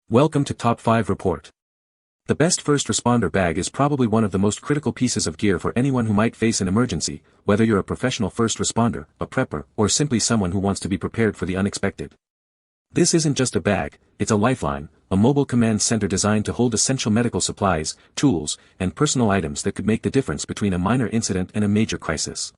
Welcome to Top 5 Report. The best first responder bag is probably one of the most critical pieces of gear for anyone who might face an emergency, whether you're a professional first responder, a prepper, or simply someone who wants to be prepared for the unexpected. This isn't just a bag, it's a lifeline, a mobile command center designed to hold essential medical supplies, tools, and personal items that could make the difference between a minor incident and a major crisis.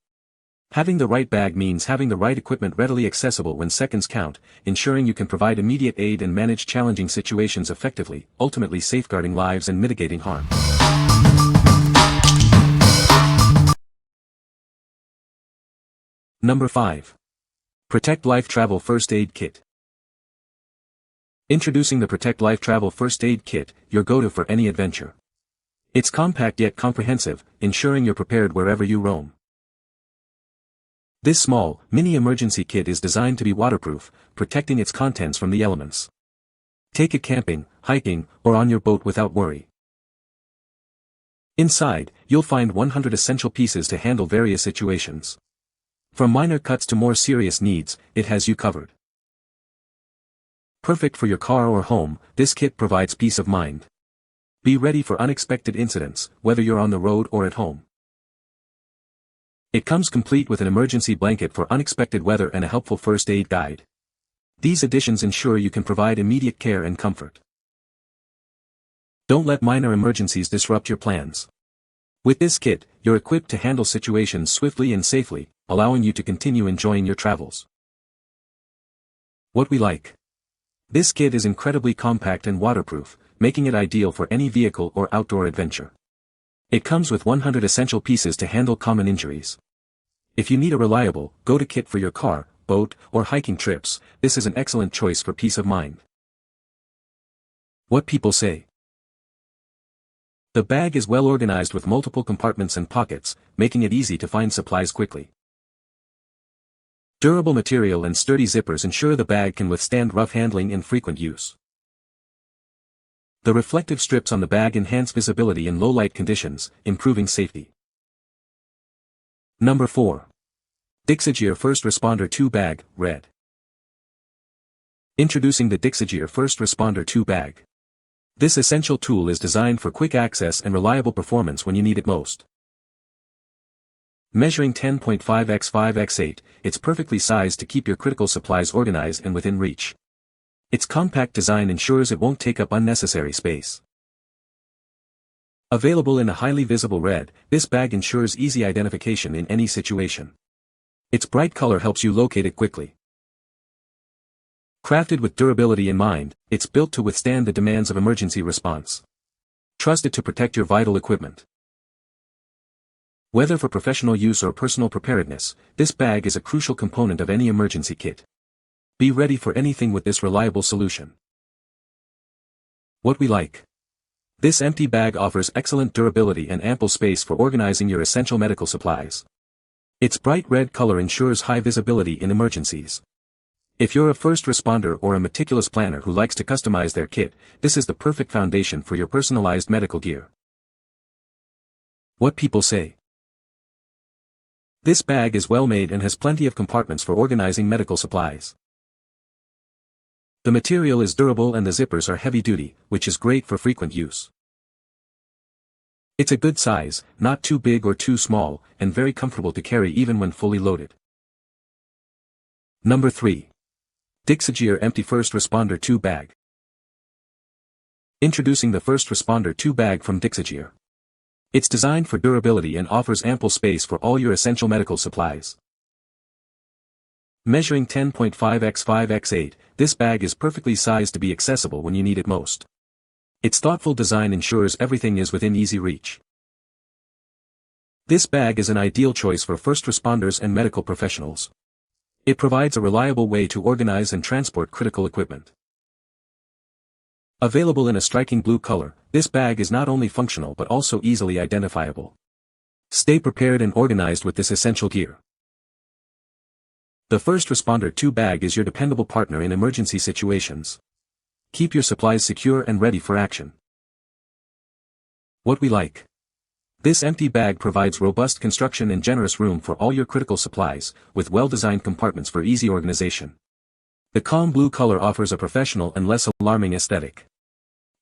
Having the right bag means having the right equipment readily accessible when seconds count, ensuring you can provide immediate aid and manage challenging situations effectively, ultimately safeguarding lives and mitigating harm. Number 5. Protect Life Travel First Aid Kit. Introducing the Protect Life Travel First Aid Kit, your go-to for any adventure. It's compact yet comprehensive, ensuring you're prepared wherever you roam. This small, mini emergency kit is designed to be waterproof, protecting its contents from the elements. Take it camping, hiking, or on your boat without worry. Inside, you'll find 100 essential pieces to handle various situations. From minor cuts to more serious needs, it has you covered. Perfect for your car or home, this kit provides peace of mind. Be ready for unexpected incidents, whether you're on the road or at home. It comes complete with an emergency blanket for unexpected weather and a helpful first aid guide. These additions ensure you can provide immediate care and comfort. Don't let minor emergencies disrupt your plans. With this kit, you're equipped to handle situations swiftly and safely, allowing you to continue enjoying your travels. What we like. This kit is incredibly compact and waterproof, making it ideal for any vehicle or outdoor adventure. It comes with 100 essential pieces to handle common injuries. If you need a reliable, go-to kit for your car, boat, or hiking trips, this is an excellent choice for peace of mind. What people say. The bag is well organized with multiple compartments and pockets, making it easy to find supplies quickly. Durable material and sturdy zippers ensure the bag can withstand rough handling and frequent use. The reflective strips on the bag enhance visibility in low-light conditions, improving safety. Number 4. Dixigear First Responder 2 Bag, Red. Introducing the Dixigear First Responder 2 Bag. This essential tool is designed for quick access and reliable performance when you need it most. Measuring 10.5 x 5 x 8, it's perfectly sized to keep your critical supplies organized and within reach. Its compact design ensures it won't take up unnecessary space. Available in a highly visible red, this bag ensures easy identification in any situation. Its bright color helps you locate it quickly. Crafted with durability in mind, it's built to withstand the demands of emergency response. Trust it to protect your vital equipment. Whether for professional use or personal preparedness, this bag is a crucial component of any emergency kit. Be ready for anything with this reliable solution. What we like. This empty bag offers excellent durability and ample space for organizing your essential medical supplies. Its bright red color ensures high visibility in emergencies. If you're a first responder or a meticulous planner who likes to customize their kit, this is the perfect foundation for your personalized medical gear. What people say. This bag is well made and has plenty of compartments for organizing medical supplies. The material is durable and the zippers are heavy-duty, which is great for frequent use. It's a good size, not too big or too small, and very comfortable to carry even when fully loaded. Number 3. Dixigear Empty First Responder 2 Bag. Introducing the First Responder 2 Bag from Dixigear. It's designed for durability and offers ample space for all your essential medical supplies. Measuring 10.5 x 5 x 8, this bag is perfectly sized to be accessible when you need it most. Its thoughtful design ensures everything is within easy reach. This bag is an ideal choice for first responders and medical professionals. It provides a reliable way to organize and transport critical equipment. Available in a striking blue color, this bag is not only functional but also easily identifiable. Stay prepared and organized with this essential gear. The First Responder 2 Bag is your dependable partner in emergency situations. Keep your supplies secure and ready for action. What we like. This empty bag provides robust construction and generous room for all your critical supplies, with well-designed compartments for easy organization. The calm blue color offers a professional and less alarming aesthetic.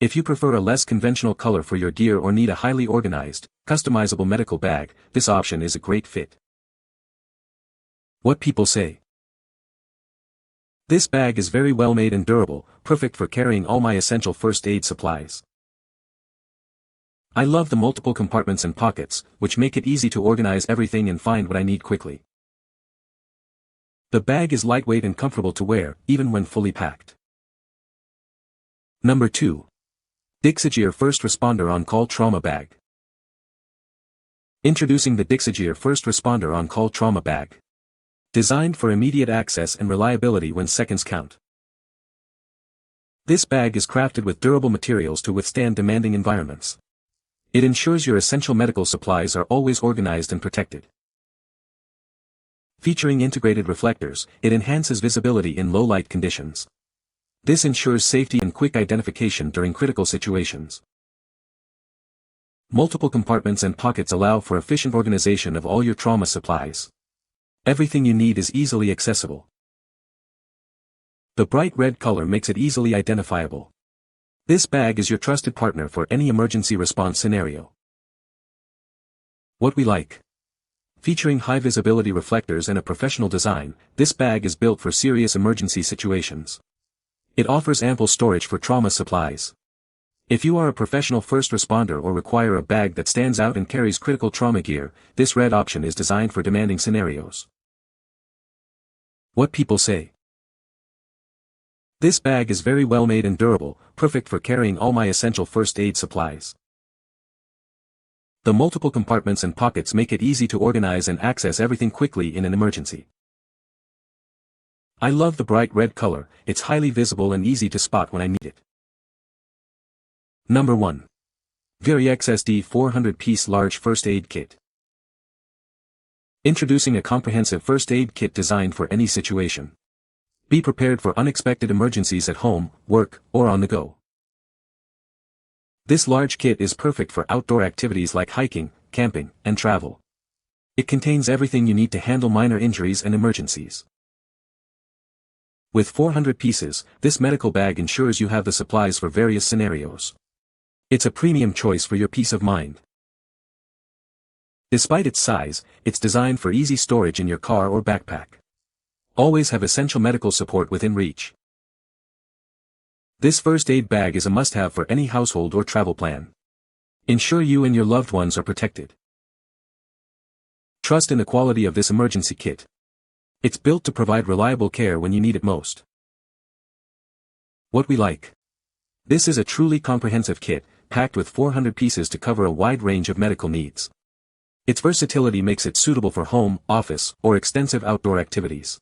If you prefer a less conventional color for your gear or need a highly organized, customizable medical bag, this option is a great fit. What people say. This bag is very well made and durable, perfect for carrying all my essential first aid supplies. I love the multiple compartments and pockets, which make it easy to organize everything and find what I need quickly. The bag is lightweight and comfortable to wear, even when fully packed. Number 2. Dixigear First Responder On-Call Trauma Bag. Introducing the Dixigear First Responder On-Call Trauma Bag. Designed for immediate access and reliability when seconds count. This bag is crafted with durable materials to withstand demanding environments. It ensures your essential medical supplies are always organized and protected. Featuring integrated reflectors, it enhances visibility in low-light conditions. This ensures safety and quick identification during critical situations. Multiple compartments and pockets allow for efficient organization of all your trauma supplies. Everything you need is easily accessible. The bright red color makes it easily identifiable. This bag is your trusted partner for any emergency response scenario. What we like. Featuring high visibility reflectors and a professional design, this bag is built for serious emergency situations. It offers ample storage for trauma supplies. If you are a professional first responder or require a bag that stands out and carries critical trauma gear, this red option is designed for demanding scenarios. What people say. This bag is very well made and durable, perfect for carrying all my essential first aid supplies. The multiple compartments and pockets make it easy to organize and access everything quickly in an emergency. I love the bright red color, it's highly visible and easy to spot when I need it. Number 1. VRIEXSD 400-piece large first aid kit. Introducing a comprehensive first aid kit designed for any situation. Be prepared for unexpected emergencies at home, work, or on the go. This large kit is perfect for outdoor activities like hiking, camping, and travel. It contains everything you need to handle minor injuries and emergencies. With 400 pieces, this medical bag ensures you have the supplies for various scenarios. It's a premium choice for your peace of mind. Despite its size, it's designed for easy storage in your car or backpack. Always have essential medical support within reach. This first aid bag is a must-have for any household or travel plan. Ensure you and your loved ones are protected. Trust in the quality of this emergency kit. It's built to provide reliable care when you need it most. What we like. This is a truly comprehensive kit, packed with 400 pieces to cover a wide range of medical needs. Its versatility makes it suitable for home, office, or extensive outdoor activities.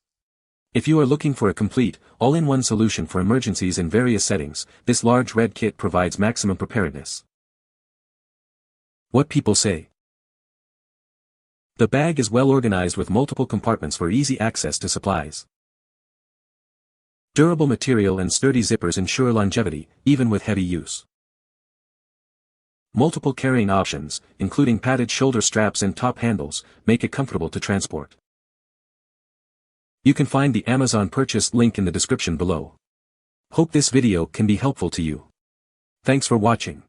If you are looking for a complete, all-in-one solution for emergencies in various settings, this large red kit provides maximum preparedness. What people say. The bag is well organized with multiple compartments for easy access to supplies. Durable material and sturdy zippers ensure longevity, even with heavy use. Multiple carrying options, including padded shoulder straps and top handles, make it comfortable to transport. You can find the Amazon purchase link in the description below. Hope this video can be helpful to you. Thanks for watching.